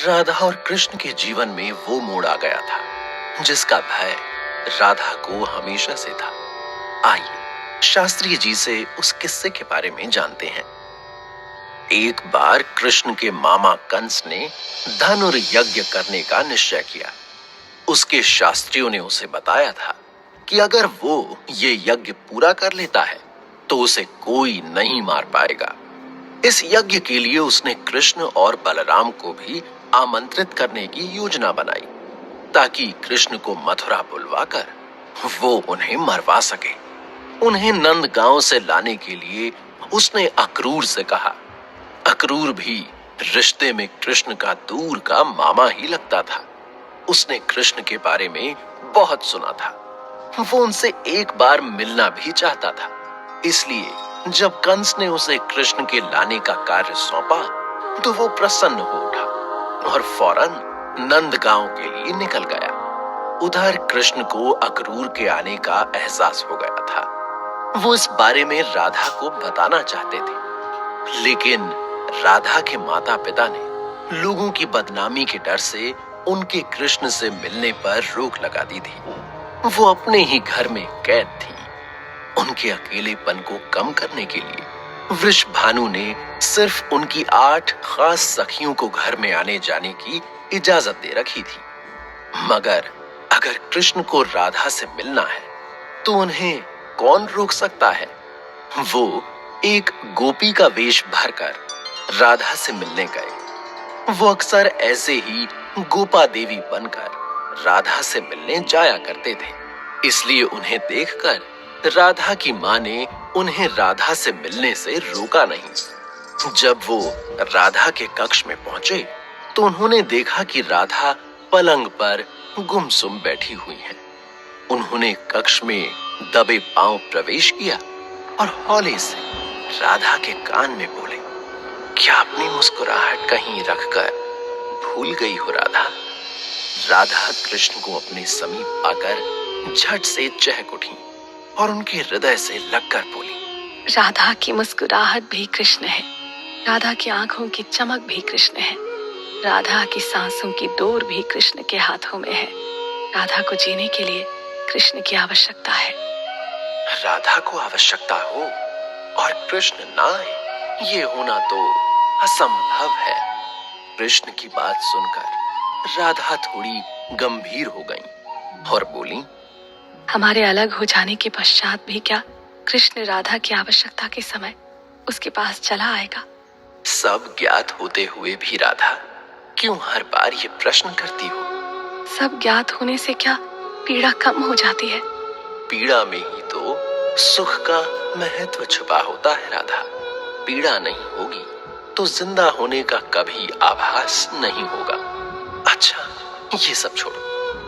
राधा और कृष्ण के जीवन में वो मोड़ आ गया था जिसका भय राधा को हमेशा से था। आइए शास्त्री जी से उस किस्से के बारे में जानते हैं। एक बार कृष्ण के मामा कंस ने धनुर्यज्ञ करने का निश्चय किया। उसके शास्त्रियों ने उसे बताया था कि अगर वो ये यज्ञ पूरा कर लेता है तो उसे कोई नहीं मार पाएगा। इस यज्ञ के लिए उसने कृष्ण और बलराम को भी आमंत्रित करने की योजना बनाई ताकि कृष्ण को मथुरा बुलवाकर वो उन्हें मरवा सके। उन्हें नंदगांव से लाने के लिए उसने अक्रूर से कहा। अक्रूर भी रिश्ते में कृष्ण का दूर का मामा ही लगता था। उसने कृष्ण के बारे में बहुत सुना था। वो उनसे एक बार मिलना भी चाहता था। इसलिए जब कंस ने उसे कृष्ण के लाने का कार्य सौंपा तो वो प्रसन्न हो उठा और फौरन नंदगांव के लिए निकल गया। उधर कृष्ण को अक्रूर के आने का एहसास हो गया था। वो इस बारे में राधा को बताना चाहते थे, लेकिन राधा के माता पिता ने लोगों की बदनामी के डर से उनके कृष्ण से मिलने पर रोक लगा दी थी। वो अपने ही घर में कैद थी। उनके अकेलेपन को कम करने के लिए वृषभानु ने सिर्फ उनकी 8 खास सखियों को घर में आने जाने की इजाजत दे रखी थी। मगर अगर कृष्ण को राधा से मिलना है तो उन्हें कौन रोक सकता है। वो एक गोपी का वेश भरकर राधा से मिलने गए। वो अक्सर ऐसे ही गोपा देवी बनकर राधा से मिलने जाया करते थे। इसलिए उन्हें देखकर राधा की मां ने उन्हें राधा से मिलने से रोका नहीं। जब वो राधा के कक्ष में पहुंचे तो उन्होंने देखा कि राधा पलंग पर गुमसुम बैठी हुई है। उन्होंने कक्ष में दबे पांव प्रवेश किया और हौले से राधा के कान में बोले, क्या अपनी मुस्कुराहट कहीं रखकर भूल गई हो राधा। राधा कृष्ण को अपने समीप पाकर झट से चहक उठी और उनके हृदय से लगकर बोली, राधा की मुस्कुराहट भी कृष्ण है, राधा की आंखों की चमक भी कृष्ण है, राधा की सांसों की डोर भी कृष्ण के हाथों में है। राधा को जीने के लिए कृष्ण की आवश्यकता है। राधा को आवश्यकता हो और कृष्ण ना आए, ये होना तो असंभव है। कृष्ण की बात सुनकर राधा थोड़ी गंभीर हो गईं और बोली, हमारे अलग हो जाने के पश्चात भी क्या कृष्ण राधा की आवश्यकता के समय उसके पास चला आएगा? सब ज्ञात होते हुए भी राधा क्यों हर बार ये प्रश्न करती हो? सब ज्ञात होने से क्या पीड़ा कम हो जाती है? पीड़ा में ही तो सुख का महत्व छुपा होता है राधा। पीड़ा नहीं होगी तो जिंदा होने का कभी आभास नहीं होगा। अच्छा ये सब छोड़ो,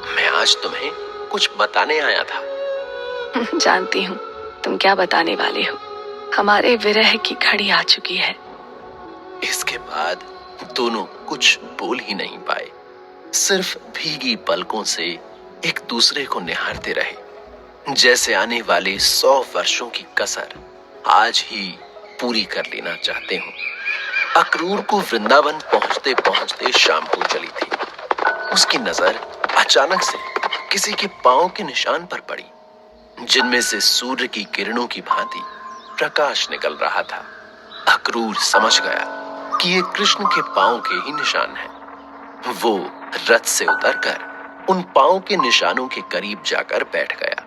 मैं आज तुम्हें कुछ बताने आया था। जानती हूँ तुम क्या बताने वाले हो। हमारे विरह की घड़ी आ चुकी है। इसके बाद दोनों कुछ बोल ही नहीं पाए, सिर्फ भीगी पलकों से एक दूसरे को निहारते रहे, जैसे आने वाले 100 वर्षों की कसर आज ही पूरी कर लेना चाहते हो। अक्रूर को वृंदावन पहुंचते पहुंचते शाम हो चली थी। उसकी नजर अचानक से किसी के पांव के निशान पर पड़ी, जिनमें से सूर्य की किरणों की भांति प्रकाश निकल रहा था। अक्रूर समझ गया कि ये कृष्ण के पांव के ही निशान हैं। वो रथ से उतरकर उन पांव के निशानों के करीब जाकर बैठ गया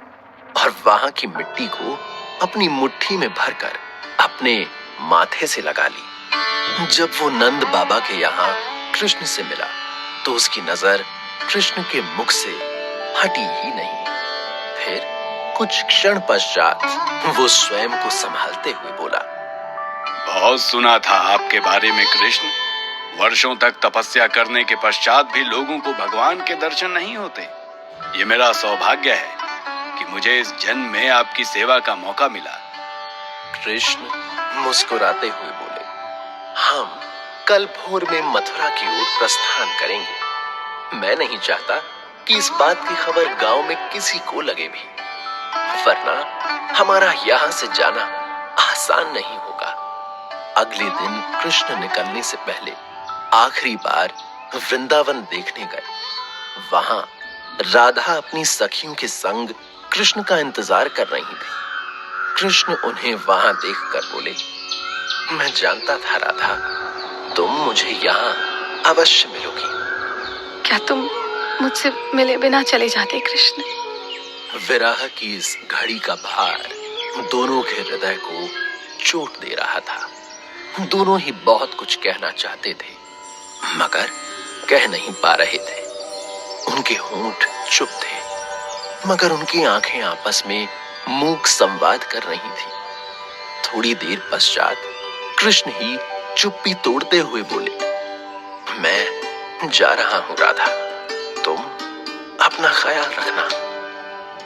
और वहां की मिट्टी को अपनी मुट्ठी में भरकर अपने माथे से लगा ली। जब वो नंद बाबा के यहाँ कृष्ण से मिला तो उसकी नजर कृष्ण के मुख से हटी ही नहीं। फिर कुछ क्षण पश्चात वो स्वयं को संभालते हुए बोला, बहुत सुना था आपके बारे में कृष्ण। वर्षों तक तपस्या करने के पश्चात भी लोगों को भगवान के दर्शन नहीं होते। ये मेरा सौभाग्य है कि मुझे इस जन्म में आपकी सेवा का मौका मिला। कृष्ण मुस्कुराते हुए बोले, हम कल भोर में मथुरा की ओर प्रस्थान करेंगे। मैं नहीं चाहता कि इस बात की खबर गांव में किसी को लगे भी, वरना हमारा यहाँ से जाना आसान नहीं होगा। अगले दिन कृष्ण निकलने से पहले आखिरी बार वृंदावन देखने गए। वहां राधा अपनी सखियों के संग कृष्ण का इंतजार कर रही थी। कृष्ण उन्हें वहां देखकर बोले, मैं जानता था राधा, तुम मुझे यहाँ अवश्य मिलोगी। क्या तुम मुझसे मिले बिना चले जाते कृष्ण? विरह की इस घड़ी का भार दोनों के हृदय को चोट दे रहा था। दोनों ही बहुत कुछ कहना चाहते थे, मगर कह नहीं पा रहे थे। उनके होंठ चुप थे, मगर उनकी आंखें आपस में मूक संवाद कर रही थी। थोड़ी देर पश्चात कृष्ण ही चुप्पी तोड़ते हुए बोले, मैं जा रहा हूं राधा, तुम अपना ख्याल रखना।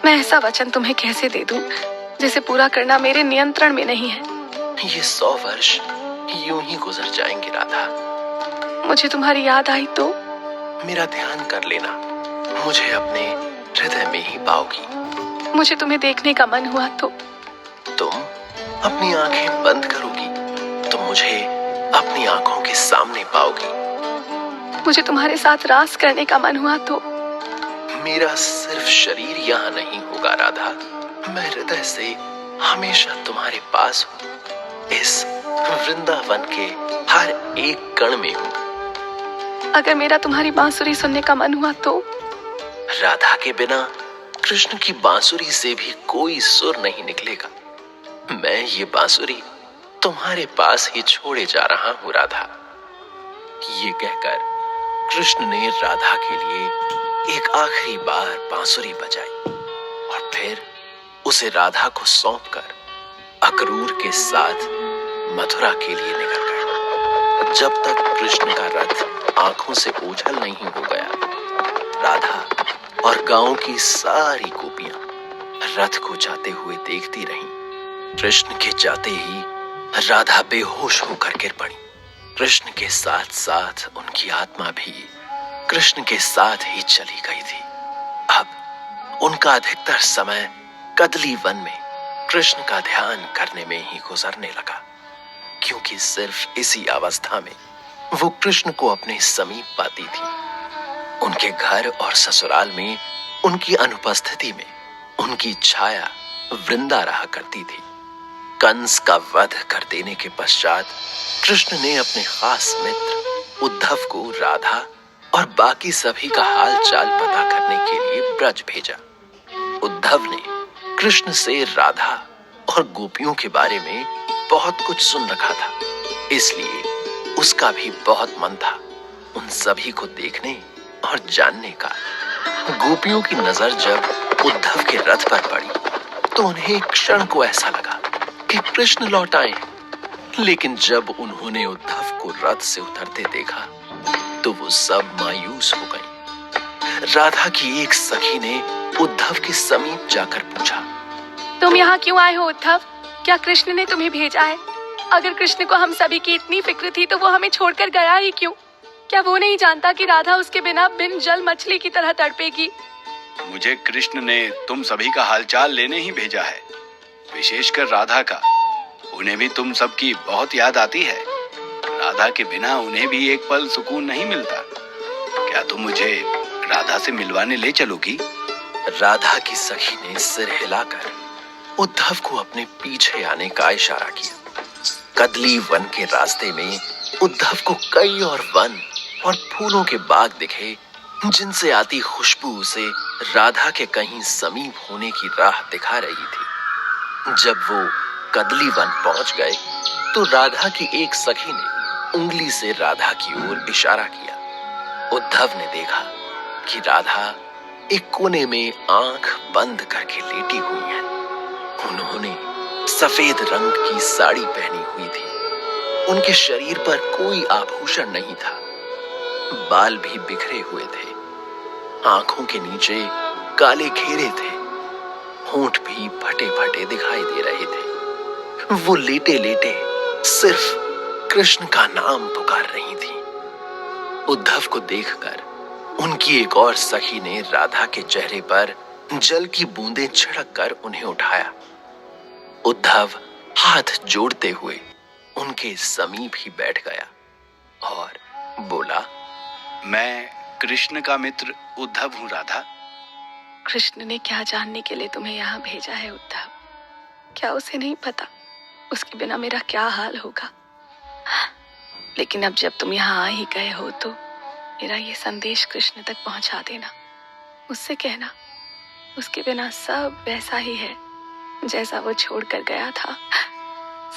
मैं ऐसा वचन तुम्हें कैसे दे दूं जिसे पूरा करना मेरे नियंत्रण में नहीं है। ये 100 वर्ष यूं ही गुजर जाएंगे राधा। मुझे तुम्हारी याद आई तो? मेरा ध्यान कर लेना, मुझे अपने हृदय में ही पाओगी। मुझे तुम्हें देखने का मन हुआ तो? तुम अपनी आंखें बंद करोगी तो मुझे अपनी आंखों के सामने पाओगी। मुझे तुम्हारे साथ रास करने का मन हुआ तो? मेरा सिर्फ शरीर यहाँ नहीं होगा राधा, मैं हृदय से हमेशा तुम्हारे पास हूँ। इस वृंदावन के हर एक कण में हूँ। अगर मेरा तुम्हारी बांसुरी सुनने का मन हुआ तो? राधा के बिना कृष्ण की बांसुरी से भी कोई सुर नहीं निकलेगा। मैं ये बांसुरी तुम्हारे पास ही छोड़े जा रहा हूँ राधा। ये कहकर कृष्ण ने राधा के लिए एक आखिरी बार बांसुरी बजाई और फिर उसे राधा को सौंपकर अक्रूर के साथ मथुरा के लिए निकल गए। जब तक कृष्ण का रथ आंखों से ओझल नहीं हो गया, राधा और गांव की सारी गोपियां रथ को जाते हुए देखती रहीं। कृष्ण के जाते ही राधा बेहोश होकर गिर पड़ी। कृष्ण के साथ साथ उनकी आत्मा भी कृष्ण के साथ ही चली गई थी। अब उनका अधिकतर समय कदली वन में कृष्ण का ध्यान करने में ही गुजरने लगा, क्योंकि सिर्फ इसी अवस्था में वो कृष्ण को अपने समीप पाती थी। उनके घर और ससुराल में उनकी अनुपस्थिति में उनकी छाया वृंदा रहा करती थी। कंस का वध कर देने के पश्चात कृष्ण ने अपने खास मित्र उद्धव को राधा और बाकी सभी का हाल चाल पता करने के लिए ब्रज भेजा। उद्धव ने कृष्ण से राधा और गोपियों के बारे में बहुत कुछ सुन रखा था, इसलिए उसका भी बहुत मन था उन सभी को देखने और जानने का। गोपियों की नजर जब उद्धव के रथ पर पड़ी तो उन्हें एक क्षण को ऐसा लगा कि कृष्ण लौट आए, लेकिन जब उन्होंने उद्धव को रथ से उतरते देखा तो वो सब मायूस हो गई। राधा की एक सखी ने उद्धव के समीप जाकर पूछा, तुम यहाँ क्यों आए हो उद्धव? क्या कृष्ण ने तुम्हें भेजा है? अगर कृष्ण को हम सभी की इतनी फिक्र थी तो वो हमें छोड़कर गया ही क्यों? क्या वो नहीं जानता कि राधा उसके बिना बिन जल मछली की तरह तड़पेगी? मुझे कृष्ण ने तुम सभी का हालचाल लेने ही भेजा है, विशेषकर राधा का। उन्हें भी तुम सबकी बहुत याद आती है। राधा के बिना उन्हें भी एक पल सुकून नहीं मिलता। क्या तुम मुझे राधा से मिलवाने ले चलोगी? राधा की सखी ने सिर हिलाकर उद्धव को अपने पीछे आने का इशारा किया। कदली वन के रास्ते में उद्धव को कई और वन और फूलों के बाग दिखे, जिनसे आती खुशबू उसे राधा के कहीं समीप होने की राह दिखा रही थी। जब वो कदली वन पहुंच गए तो राधा की एक सखी ने उंगली से राधा की ओर इशारा किया। उद्धव ने देखा कि राधा एक कोने में आंख बंद करके लेटी हुई है। उन्होंने सफेद रंग की साड़ी पहनी हुई थी। उनके शरीर पर कोई आभूषण नहीं था। बाल भी बिखरे हुए थे। आंखों के नीचे काले घेरे थे। होंठ भी फटे फटे दिखाई दे रहे थे। वो लेटे लेटे सिर्फ कृष्ण का नाम पुकार रही थी। उद्धव को देखकर उनकी एक और सखी ने राधा के चेहरे पर जल की बूंदें छिड़क कर उन्हें उठाया। उद्धव हाथ जोड़ते हुए उनके समीप ही बैठ गया और बोला, मैं कृष्ण का मित्र उद्धव हूँ राधा। कृष्ण ने क्या जानने के लिए तुम्हें यहाँ भेजा है उद्धव? क्या उसे नहीं पता उसके बिना मेरा क्या हाल होगा? लेकिन अब जब तुम यहाँ आ ही गए हो तो मेरा ये संदेश कृष्ण तक पहुंचा देना। उससे कहना उसके बिना सब वैसा ही है जैसा वो छोड़ कर गया था।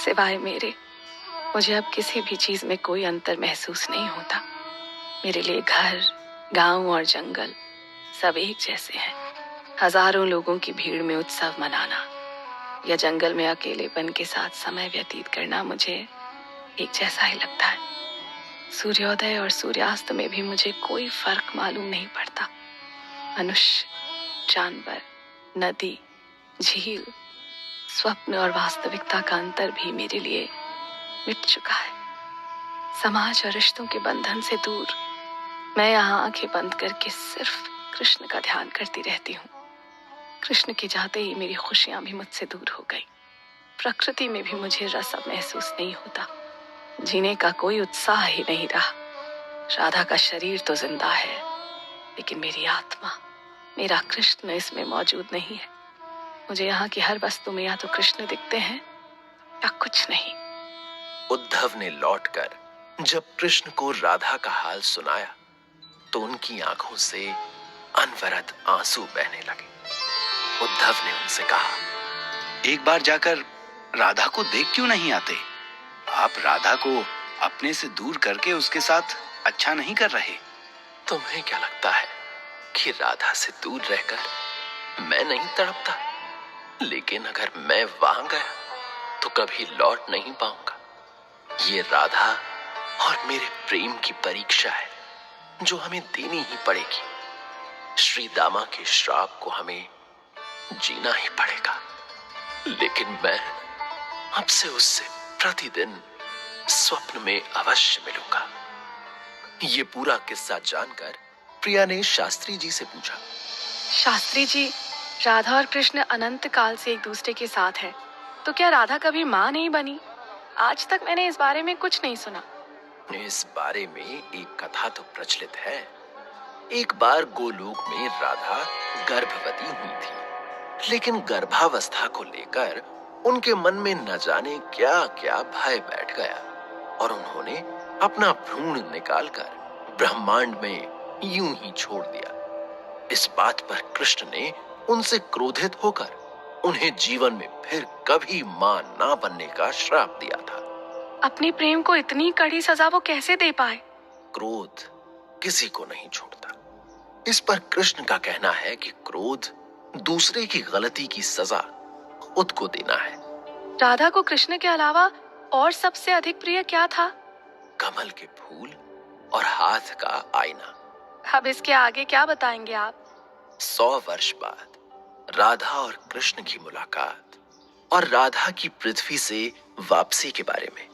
सिवाय मेरे मुझे अब किसी भी चीज में कोई अंतर महसूस नहीं होता। मेरे लिए घर, गांव और जंगल सब एक जैसे हैं। हजारों लोगों की भीड़ में उत्सव मनाना या जंगल में अकेलेपन के साथ समय व्यतीत करना मुझे एक जैसा ही लगता है। सूर्योदय और सूर्यास्त में भी मुझे कोई फर्क मालूम नहीं पड़ता। मनुष्य, जानवर, नदी, झील, स्वप्न और वास्तविकता का अंतर भी मेरे लिए मिट चुका है। समाज और रिश्तों के बंधन से दूर मैं यहाँ आंखें बंद करके सिर्फ कृष्ण का ध्यान करती रहती हूँ। कृष्ण के जाते ही मेरी खुशियां भी मुझसे दूर हो गई। प्रकृति में भी मुझे रस अब महसूस नहीं होता। जीने का कोई उत्साह ही नहीं रहा। राधा का शरीर तो जिंदा है, लेकिन मेरी आत्मा, मेरा कृष्ण इसमें मौजूद नहीं है। मुझे यहाँ की हर वस्तु में या तो कृष्ण दिखते हैं या कुछ नहीं। उद्धव ने लौटकर जब कृष्ण को राधा का हाल सुनाया तो उनकी आंखों से अनवरत आंसू बहने लगे। उद्धव ने उनसे कहा, एक बार जाकर राधा को देख क्यों नहीं आते? आप राधा को अपने से दूर करके उसके साथ अच्छा नहीं कर रहे। तुम्हें क्या लगता है कि राधा से दूर रहकर मैं नहीं तड़पता? लेकिन अगर मैं वहां गया तो कभी लौट नहीं पाऊंगा। ये राधा और मेरे प्रेम की परीक्षा है जो हमें देनी ही पड़ेगी। श्री दामा के श्राप को हमें जीना ही पड़ेगा। लेकिन मैं अब से उससे प्रतिदिन स्वप्न में अवश्य मिलूंगा। ये पूरा किस्सा जानकर प्रिया ने शास्त्री जी से पूछा, शास्त्री जी, राधा और कृष्ण अनंत काल से एक दूसरे के साथ हैं, तो क्या राधा कभी माँ नहीं बनी? आज तक मैंने इस बारे में कुछ नहीं सुना। इस बारे में एक कथा तो प्रचलित है। एक बार गोलोक में राधा गर्भवती हुई थी, लेकिन गर्भावस्था को लेकर उनके मन में न जाने क्या क्या भय बैठ गया और उन्होंने अपना भ्रूण निकालकर ब्रह्मांड में यूं ही छोड़ दिया। इस बात पर कृष्ण ने उनसे क्रोधित होकर उन्हें जीवन में फिर कभी मां ना बनने का श्राप दिया था। अपने प्रेम को इतनी कड़ी सजा वो कैसे दे पाए? क्रोध किसी को नहीं छोड़ता। इस पर कृष्ण का कहना है कि क्रोध दूसरे की गलती की सजा खुद को देना है। राधा को कृष्ण के अलावा और सबसे अधिक प्रिय क्या था? कमल के फूल और हाथ का आईना। अब इसके आगे क्या बताएंगे आप? 100 वर्ष बाद राधा और कृष्ण की मुलाकात और राधा की पृथ्वी से वापसी के बारे में।